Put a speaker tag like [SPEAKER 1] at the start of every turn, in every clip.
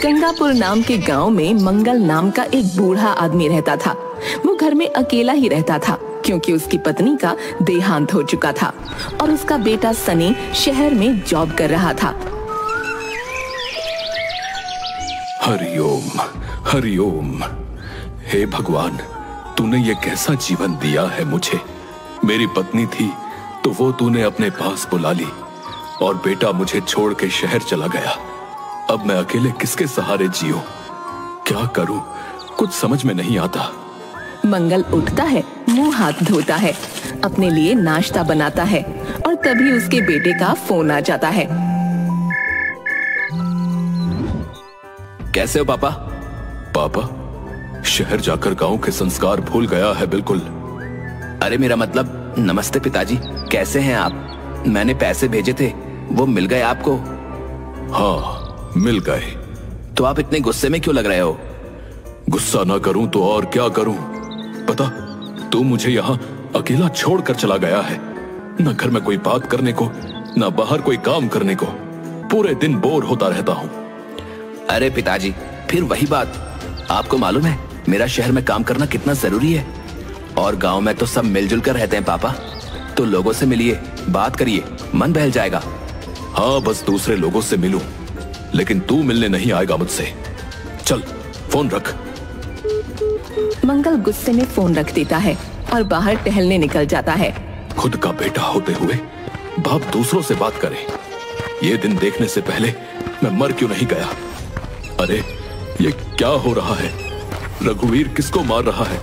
[SPEAKER 1] गंगापुर नाम के गांव में मंगल नाम का एक बूढ़ा आदमी रहता था। वो घर में अकेला ही रहता था क्योंकि उसकी पत्नी का देहांत हो चुका था और उसका बेटा सनी शहर में जॉब कर रहा था।
[SPEAKER 2] हरिओम हरिओम। हे भगवान, तूने ये कैसा जीवन दिया है मुझे। मेरी पत्नी थी तो वो तूने अपने पास बुला ली और बेटा मुझे छोड़ के शहर चला गया। अब मैं अकेले किसके सहारे जियूं? क्या करूं? कुछ समझ में नहीं आता।
[SPEAKER 1] मंगल उठता है, मुंह हाथ धोता है, अपने लिए नाश्ता बनाता है और तभी उसके बेटे का फोन आ जाता है।
[SPEAKER 2] कैसे हो पापा? पापा, शहर जाकर गांव के संस्कार भूल गया है बिल्कुल।
[SPEAKER 3] अरे मेरा मतलब नमस्ते पिताजी, कैसे हैं आप? मैंने पैसे भेजे थे, वो मिल गए आपको?
[SPEAKER 2] हाँ, मिल गए।
[SPEAKER 3] तो आप इतने गुस्से में क्यों लग रहे हो?
[SPEAKER 2] गुस्सा ना करूं तो और क्या करूं? पता, तू मुझे यहाँ अकेला छोड़कर चला गया है। न घर में कोई बात करने को, न बाहर कोई काम करने को। पूरे दिन बोर होता रहता हूँ।
[SPEAKER 3] अरे पिताजी, फिर वही बात। आपको मालूम है मेरा शहर में काम करना कितना जरूरी है, और गांव में तो सब मिलजुल कर रहते हैं पापा। तो लोगों से मिलिए, बात करिए, मन बहल जाएगा।
[SPEAKER 2] हाँ, बस दूसरे लोगों से मिलूं, लेकिन तू मिलने नहीं आएगा मुझसे। चल, फोन रख।
[SPEAKER 1] मंगल गुस्से में फोन रख देता है और बाहर टहलने निकल जाता है।
[SPEAKER 2] खुद का बेटा होते हुए बाप दूसरों से बात करे। ये दिन देखने से पहले मैं मर क्यों नहीं गया? अरे ये क्या हो रहा है? रघुवीर किसको मार रहा है?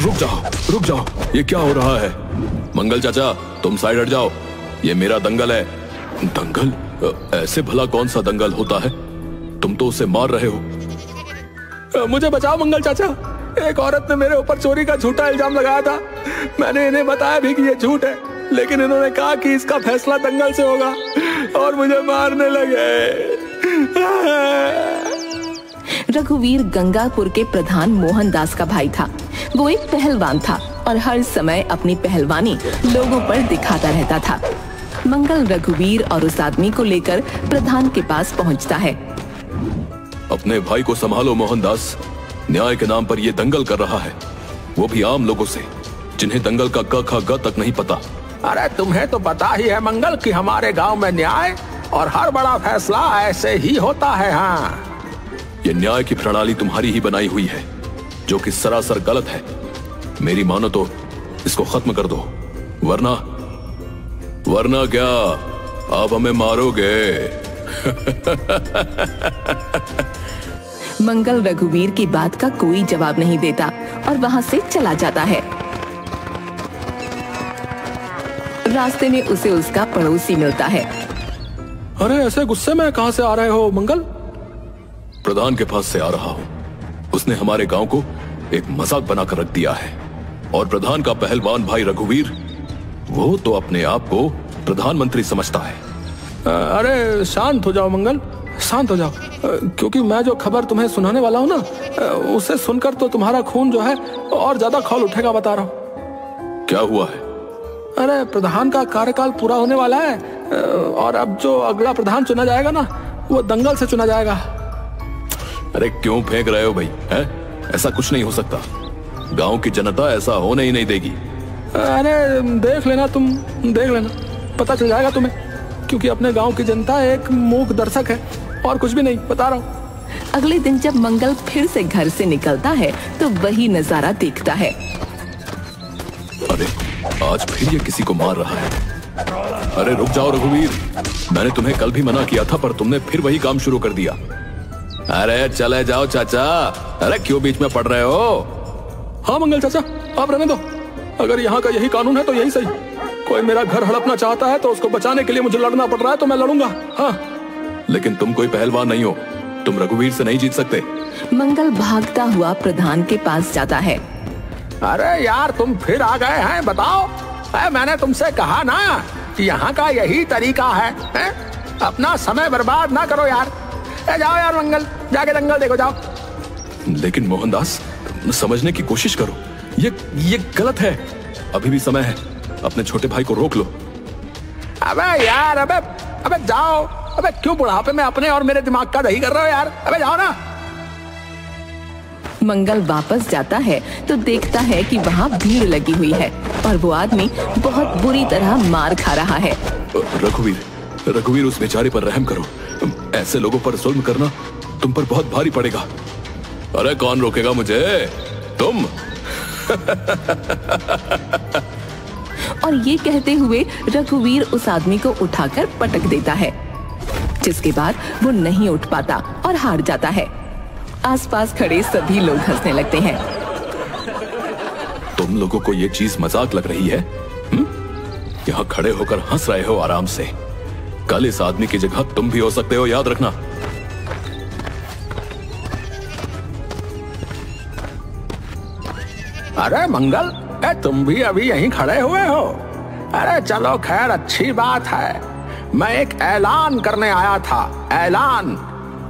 [SPEAKER 2] रुक जाओ, ये क्या हो रहा है? मंगल चाचा, तुम साइड हट जाओ, ये मेरा दंगल है। दंगल? ऐसे भला कौन सा दंगल होता है? तुम तो उसे मार रहे हो।
[SPEAKER 4] मुझे बचाओ मंगल चाचा, एक औरत ने मेरे ऊपर चोरी का झूठा इल्जाम लगाया था। मैंने इन्हें बताया भी कि ये झूठ है, लेकिन इन्होंने कहा कि इसका फैसला दंगल से होगा और मुझे मारने लगे।
[SPEAKER 1] रघुवीर गंगापुर के प्रधान मोहनदास का भाई था। वो एक पहलवान था और हर समय अपनी पहलवानी लोगों पर दिखाता रहता था। मंगल रघुवीर और उस आदमी को लेकर प्रधान के पास पहुंचता है।
[SPEAKER 2] अपने भाई को संभालो मोहनदास, न्याय के नाम पर ये दंगल कर रहा है, वो भी आम लोगों से, जिन्हें दंगल का क ख ग तक नहीं पता।
[SPEAKER 4] अरे तुम्हें तो पता ही है मंगल कि हमारे गांव में न्याय और हर बड़ा फैसला ऐसे ही होता है। हाँ,
[SPEAKER 2] ये न्याय की प्रणाली तुम्हारी ही बनाई हुई है, जो कि सरासर गलत है। मेरी मानो तो इसको खत्म कर दो, वरना क्या आप हमें मारोगे?
[SPEAKER 1] मंगल रघुवीर की बात का कोई जवाब नहीं देता और वहां से चला जाता है। रास्ते में उसे उसका पड़ोसी मिलता है।
[SPEAKER 4] अरे ऐसे गुस्से में कहां से आ रहे हो मंगल?
[SPEAKER 2] प्रधान के पास से आ रहा हूँ। उसने हमारे गांव को एक मजाक बनाकर रख दिया है, और प्रधान का पहलवान भाई रघुवीर, वो तो अपने आप को प्रधानमंत्री समझता है।
[SPEAKER 4] अरे शांत हो जाओ मंगल, शांत हो जाओ, क्योंकि मैं जो खबर तुम्हें सुनाने वाला हूँ ना, उसे सुनकर तो तुम्हारा खून जो है और ज्यादा खौल उठेगा, बता रहा हूँ।
[SPEAKER 2] क्या हुआ है?
[SPEAKER 4] अरे प्रधान का कार्यकाल पूरा होने वाला है और अब जो अगला प्रधान चुना जाएगा ना, वो दंगल से चुना जाएगा।
[SPEAKER 2] अरे क्यों फेंक रहे हो भाई? है? ऐसा कुछ नहीं हो सकता। गांव की जनता ऐसा होने ही नहीं देगी।
[SPEAKER 4] अरे देख लेना, तुम देख लेना, पता चल जाएगा तुम्हें, क्योंकि अपने गांव की जनता एक मूक दर्शक है और कुछ भी नहीं, बता रहा हूँ।
[SPEAKER 1] अगले दिन जब मंगल फिर से घर से निकलता है तो वही नजारा देखता है।
[SPEAKER 2] अरे आज फिर ये किसी को मार रहा है। अरे रुक जाओ रघुवीर, मैंने तुम्हें कल भी मना किया था, पर तुमने फिर वही काम शुरू कर दिया। अरे चले जाओ चाचा, अरे क्यों बीच में पड़ रहे हो?
[SPEAKER 4] हाँ मंगल चाचा, आप रहने दो। अगर यहाँ का यही कानून है तो यही सही। कोई मेरा घर हड़पना चाहता है तो उसको बचाने के लिए मुझे लड़ना पड़ रहा है तो मैं लड़ूंगा। हाँ,
[SPEAKER 2] लेकिन तुम कोई पहलवान नहीं हो, तुम रघुवीर से नहीं जीत सकते।
[SPEAKER 1] मंगल भागता हुआ प्रधान के पास जाता है।
[SPEAKER 4] अरे यार तुम फिर आ गए हैं, बताओ। मैंने तुमसे कहा ना कि यहाँ का यही तरीका है? अपना समय बर्बाद ना करो यार। जाओ यार मंगल, जाके दंगल देखो, जाओ।
[SPEAKER 2] लेकिन मोहनदास, समझने की कोशिश करो, ये गलत है। अभी भी समय है, अपने छोटे भाई को रोक लो।
[SPEAKER 4] अबे यार, अबे अबे जाओ। अबे क्यों बुढ़ापे में अपने और मेरे दिमाग का दही कर रहे हो यार? अबे जाओ ना।
[SPEAKER 1] मंगल वापस जाता है तो देखता है कि वहाँ भीड़ लगी हुई है और वो आदमी बहुत बुरी तरह मार खा रहा है।
[SPEAKER 2] रघुवीर, उस बेचारे पर रहम करो। ऐसे लोगों पर जुल्म करना तुम पर बहुत भारी पड़ेगा। अरे कौन रोकेगा मुझे? तुम।
[SPEAKER 1] और ये कहते हुए रघुवीर उस आदमी को उठाकर पटक देता है, जिसके बाद वो नहीं उठ पाता और हार जाता है। आसपास खड़े सभी लोग हंसने लगते हैं।
[SPEAKER 2] तुम लोगों को ये चीज मजाक लग रही है? यहाँ खड़े होकर हंस रहे हो आराम से। कल इस आदमी की जगह तुम भी हो सकते हो, याद रखना।
[SPEAKER 4] अरे मंगल, तुम भी अभी यहीं खड़े हुए हो? अरे चलो खैर, अच्छी बात है। मैं एक ऐलान करने आया था। ऐलान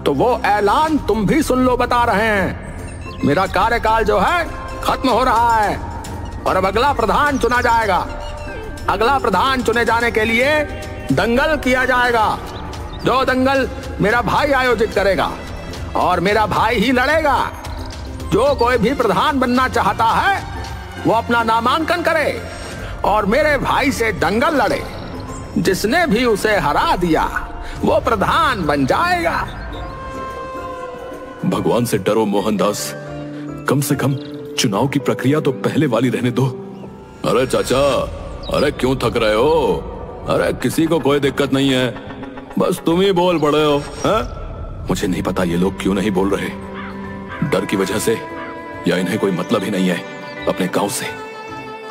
[SPEAKER 4] तो वो ऐलान तुम भी सुन लो, बता रहे हैं। मेरा कार्यकाल जो है खत्म हो रहा है और अब अगला प्रधान चुना जाएगा। अगला प्रधान चुने जाने के लिए दंगल किया जाएगा, जो दंगल मेरा भाई आयोजित करेगा और मेरा भाई ही लड़ेगा। जो कोई भी प्रधान बनना चाहता है वो अपना नामांकन करे और मेरे भाई से दंगल लड़े। जिसने भी उसे हरा दिया वो प्रधान बन जाएगा।
[SPEAKER 2] भगवान से डरो मोहनदास, कम से कम चुनाव की प्रक्रिया तो पहले वाली रहने दो। अरे चाचा, अरे क्यों थक रहे हो? अरे किसी को कोई दिक्कत नहीं है, बस तुम ही बोल पड़े हो। मुझे नहीं पता ये लोग क्यों नहीं बोल रहे, डर की वजह से या इन्हें कोई मतलब ही नहीं है अपने गांव से।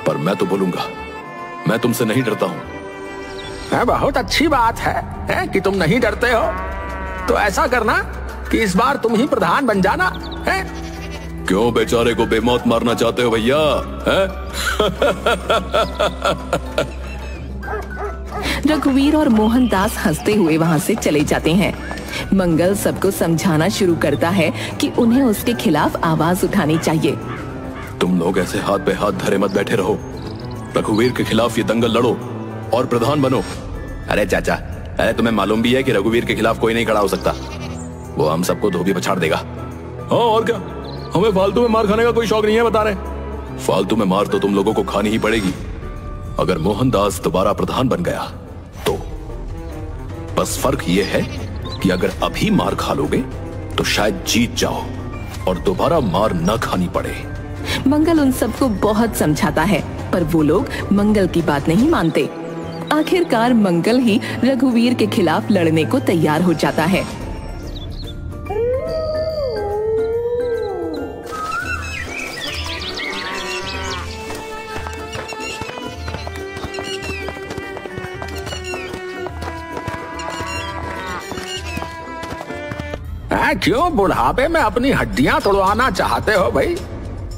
[SPEAKER 2] पर मैं तो बोलूंगा, मैं तुमसे नहीं डरता हूं।
[SPEAKER 4] बहुत अच्छी बात है कि तुम नहीं डरते हो। तो ऐसा करना कि इस बार तुम ही प्रधान बन जाना है।
[SPEAKER 2] क्यों बेचारे को बेमौत मारना चाहते हो भैया?
[SPEAKER 1] रघुवीर और मोहनदास हंसते हुए वहाँ से चले जाते हैं। मंगल सबको समझाना शुरू करता है कि उन्हें उसके खिलाफ आवाज उठानी चाहिए।
[SPEAKER 2] तुम लोग ऐसे हाथ पे हाथ धरे मत बैठे रहो। रघुवीर के खिलाफ ये दंगल लड़ो और प्रधान बनो।
[SPEAKER 3] अरे चाचा, अरे तुम्हें मालूम भी है कि रघुवीर के खिलाफ कोई नहीं खड़ा हो सकता। वो हम सबको धोबी पछाड़ देगा।
[SPEAKER 2] हाँ और क्या, हमें फालतू में मार खाने का कोई शौक नहीं है, बता रहे। फालतू में मार तो तुम लोगों को खानी ही पड़ेगी। अगर मोहनदास दोबारा प्रधान बन गया तो बस फर्क ये है कि अगर अभी मार खा लोगे तो शायद जीत जाओ और दोबारा मार न खानी पड़े।
[SPEAKER 1] मंगल उन सबको बहुत समझाता है, पर वो लोग मंगल की बात नहीं मानते। आखिरकार मंगल ही रघुवीर के खिलाफ लड़ने को तैयार हो जाता है।
[SPEAKER 4] क्यों बुढ़ापे में अपनी हड्डियां तोड़वाना चाहते हो भाई?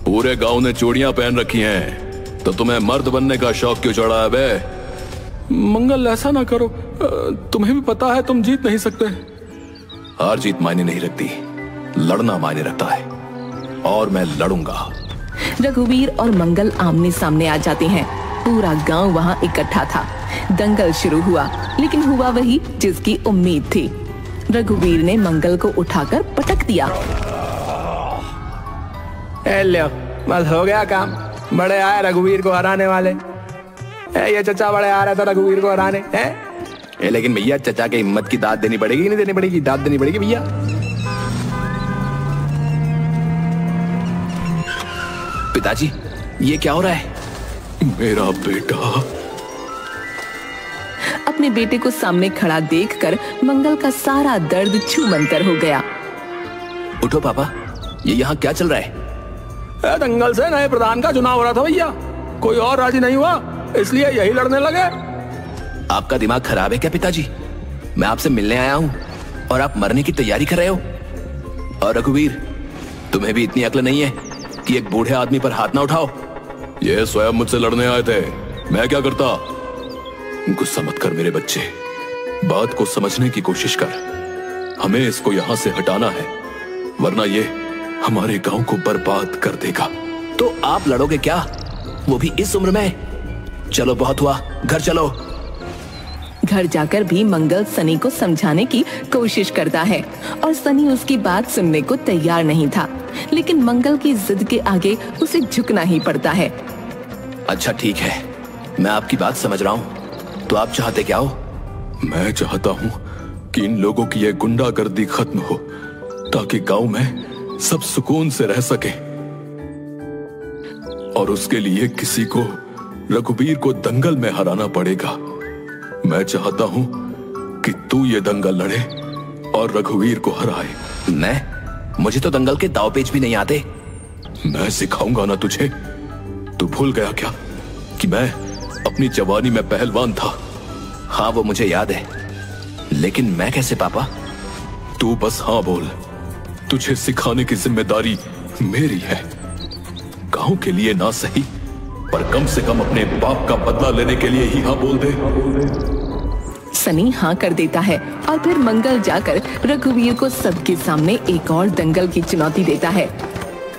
[SPEAKER 2] पूरे गांव ने चूड़ियां पहन रखी हैं, तो तुम्हें मर्द बनने का शौक क्यों चढ़ा है बे?
[SPEAKER 5] मंगल ऐसा ना करो, तुम्हें भी पता है तुम जीत नहीं सकते।
[SPEAKER 2] हार जीत मायने नहीं रखती, लड़ना मायने रखता है और मैं लड़ूंगा।
[SPEAKER 1] रघुवीर और मंगल आमने सामने आ जाते हैं। पूरा गांव वहां इकट्ठा था। दंगल शुरू हुआ, लेकिन हुआ वही जिसकी उम्मीद थी। रघुवीर ने मंगल को उठाकर पटक दिया।
[SPEAKER 4] लो, बस हो गया काम। बड़े आए रघुवीर को हराने वाले। ये चचा बड़े आ रहे थे रघुवीर को हराने हैं।
[SPEAKER 3] लेकिन भैया चचा के हिम्मत की दाद देनी पड़ेगी, नहीं देनी पड़ेगी? दाद देनी पड़ेगी भैया। पिताजी, ये क्या हो रहा है?
[SPEAKER 2] मेरा बेटा।
[SPEAKER 1] अपने बेटे को सामने खड़ा देखकर मंगल का सारा दर्द छूमंतर हो गया।
[SPEAKER 3] उठो पापा, ये यहाँ क्या चल रहा है?
[SPEAKER 4] दंगल से नए प्रधान का चुनाव हो रहा था भैया। कोई और राजी नहीं हुआ, इसलिए यही लड़ने लगे।
[SPEAKER 3] आपका दिमाग खराब है क्या पिताजी? मैं आपसे मिलने आया हूँ और आप मरने की तैयारी कर रहे हो। और रघुवीर, तुम्हें भी इतनी अक्ल नहीं है कि एक बूढ़े आदमी पर हाथ ना उठाओ।
[SPEAKER 2] ये स्वयं मुझसे लड़ने आए थे, मैं क्या करता? गुस्सा मत कर मेरे बच्चे, बात को समझने की कोशिश कर। हमें इसको यहाँ से हटाना है, वरना ये हमारे गांव को बर्बाद कर देगा।
[SPEAKER 3] तो आप लड़ोगे क्या, वो भी इस उम्र में? चलो बहुत हुआ, घर चलो।
[SPEAKER 1] घर जाकर भी मंगल सनी को समझाने की कोशिश करता है और सनी उसकी बात सुनने को तैयार नहीं था, लेकिन मंगल की जिद के आगे उसे झुकना ही पड़ता है।
[SPEAKER 3] अच्छा ठीक है, मैं आपकी बात समझ रहा हूँ, तो आप चाहते क्या हो?
[SPEAKER 2] मैं चाहता हूँ कि इन लोगों की ये गुंडागर्दी खत्म हो, ताकि गांव में सब सुकून से रह सके। और उसके लिए किसी को रघुवीर को दंगल में हराना पड़ेगा। मैं चाहता हूं कि तू ये दंगल लड़े और रघुवीर को हराए।
[SPEAKER 3] मुझे तो दंगल के दाव पेच भी नहीं आते।
[SPEAKER 2] मैं सिखाऊंगा ना तुझे। तू भूल गया क्या कि मैं अपनी जवानी में पहलवान था?
[SPEAKER 3] हाँ वो मुझे याद है, लेकिन मैं कैसे पापा?
[SPEAKER 2] तू बस हाँ बोल। तुझे सिखाने की जिम्मेदारी मेरी है। गांव के लिए ना सही, पर कम से कम अपने बाप का बदला लेने के लिए ही हाँ बोल दे।
[SPEAKER 1] सनी हाँ कर देता है और फिर मंगल जाकर रघुवीर को सबके सामने एक और दंगल की चुनौती देता है।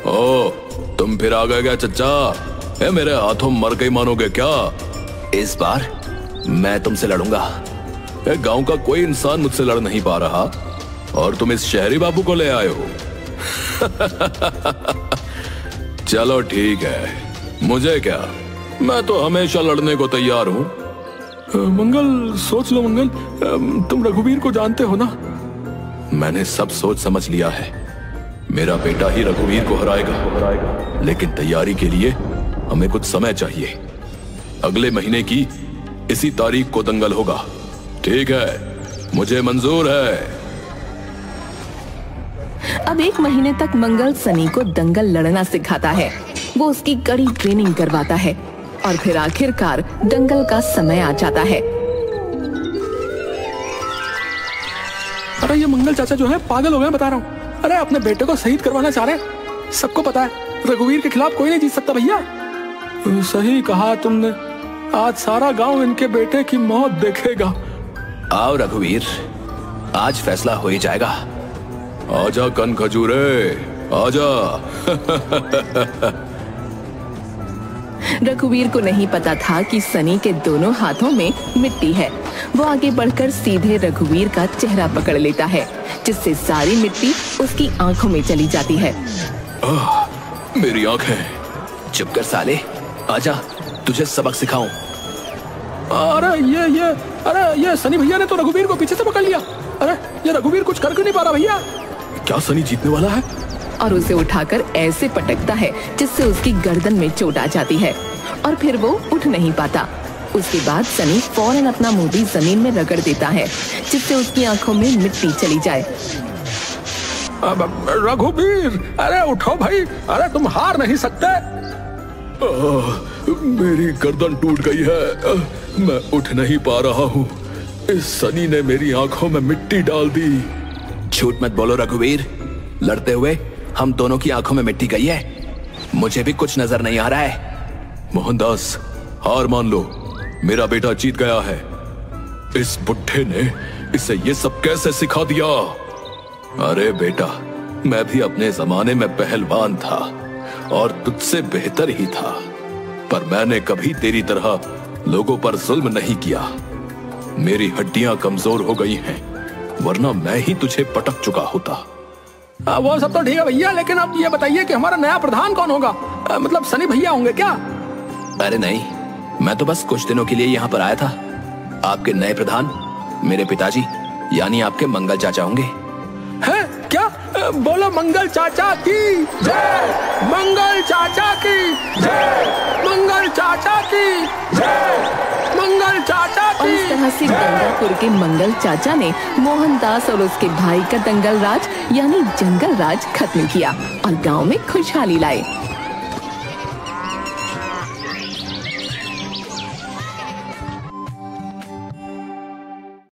[SPEAKER 2] ओ, तुम फिर आ गए क्या चच्चा? मेरे हाथों मर गई मानोगे क्या?
[SPEAKER 3] इस बार मैं तुमसे लड़ूंगा।
[SPEAKER 2] गांव का कोई इंसान मुझसे लड़ नहीं पा रहा और तुम इस शहरी बाबू को ले आए हो। चलो ठीक है, मुझे क्या, मैं तो हमेशा लड़ने को तैयार हूँ।
[SPEAKER 5] मंगल सोच लो मंगल, तुम रघुवीर को जानते हो ना?
[SPEAKER 2] मैंने सब सोच समझ लिया है। मेरा बेटा ही रघुवीर को हराएगा, लेकिन तैयारी के लिए हमें कुछ समय चाहिए। अगले महीने की इसी तारीख को दंगल होगा। ठीक है, मुझे मंजूर है।
[SPEAKER 1] अब 1 महीने तक मंगल सनी को दंगल लड़ना सिखाता है। वो उसकी कड़ी ट्रेनिंग करवाता है और फिर आखिरकार दंगल का समय आ जाता है।
[SPEAKER 5] अरे ये मंगल चाचा जो है पागल हो गए, बता रहा हूँ। अरे अपने बेटे को शहीद करवाना चाह रहे हैं। सबको पता है रघुवीर के खिलाफ कोई नहीं जीत सकता भैया। सही कहा तुमने, आज सारा गांव इनके बेटे की मौत देखेगा।
[SPEAKER 3] आओ रघुवीर, आज फैसला हो ही जाएगा।
[SPEAKER 2] आजा कन खजूरे, आजा।
[SPEAKER 1] रघुवीर को नहीं पता था कि सनी के दोनों हाथों में मिट्टी है। वो आगे बढ़कर सीधे रघुवीर का चेहरा पकड़ लेता है, जिससे सारी मिट्टी उसकी आंखों में चली जाती है।
[SPEAKER 2] मेरी आंखें।
[SPEAKER 3] चुप कर साले, आजा तुझे सबक सिखाऊं।
[SPEAKER 5] अरे ये सनी भैया ने तो रघुवीर को पीछे से पकड़ लिया। अरे ये रघुवीर कुछ कर क्यों नहीं पा रहा भैया?
[SPEAKER 2] क्या सनी जीतने वाला है?
[SPEAKER 1] और उसे उठाकर ऐसे पटकता है जिससे उसकी गर्दन में चोट आ जाती है और फिर वो उठ नहीं पाता। उसके बाद सनी फौरन अपना मुंह भी जमीन में रगड़ देता है, जिससे उसकी आंखों में मिट्टी चली जाए।
[SPEAKER 4] रघुवीर, अरे उठो भाई, अरे तुम हार नहीं सकते।
[SPEAKER 2] मेरी गर्दन टूट गई है, मैं उठ नहीं पा रहा हूँ। इस सनी ने मेरी आंखों में मिट्टी डाल दी।
[SPEAKER 3] झूठ मत बोलो रघुवीर, लड़ते हुए हम दोनों की आंखों में मिट्टी गई है। मुझे भी कुछ नजर नहीं आ रहा है।
[SPEAKER 2] मोहनदास, हार मान लो, मेरा बेटा जीत गया है। इस बुढ़े ने इसे ये सब कैसे सिखा दिया? अरे बेटा, मैं भी अपने जमाने में पहलवान था और तुझसे बेहतर ही था, पर मैंने कभी तेरी तरह लोगों पर जुल्म नहीं किया। मेरी हड्डियां कमजोर हो गई हैं, वरना मैं ही तुझे पटक चुका होता।
[SPEAKER 4] वो सब तो ठीक है भैया, लेकिन अब ये बताइए कि हमारा नया प्रधान कौन होगा? मतलब सनी भैया होंगे क्या?
[SPEAKER 3] अरे नहीं, मैं तो बस कुछ दिनों के लिए यहाँ पर आया था। आपके नए प्रधान मेरे पिताजी यानी आपके मंगल चाचा होंगे।
[SPEAKER 4] हैं? क्या? बोलो मंगल चाचा की जय, मंगल चाचा की जय, मंगल चाचा की जय, मंगल चाचा
[SPEAKER 1] और
[SPEAKER 4] की।
[SPEAKER 1] इस तरह से गंगापुर के मंगल चाचा ने मोहनदास और उसके भाई का दंगल राज यानी जंगल राज खत्म किया और गांव में खुशहाली लाए।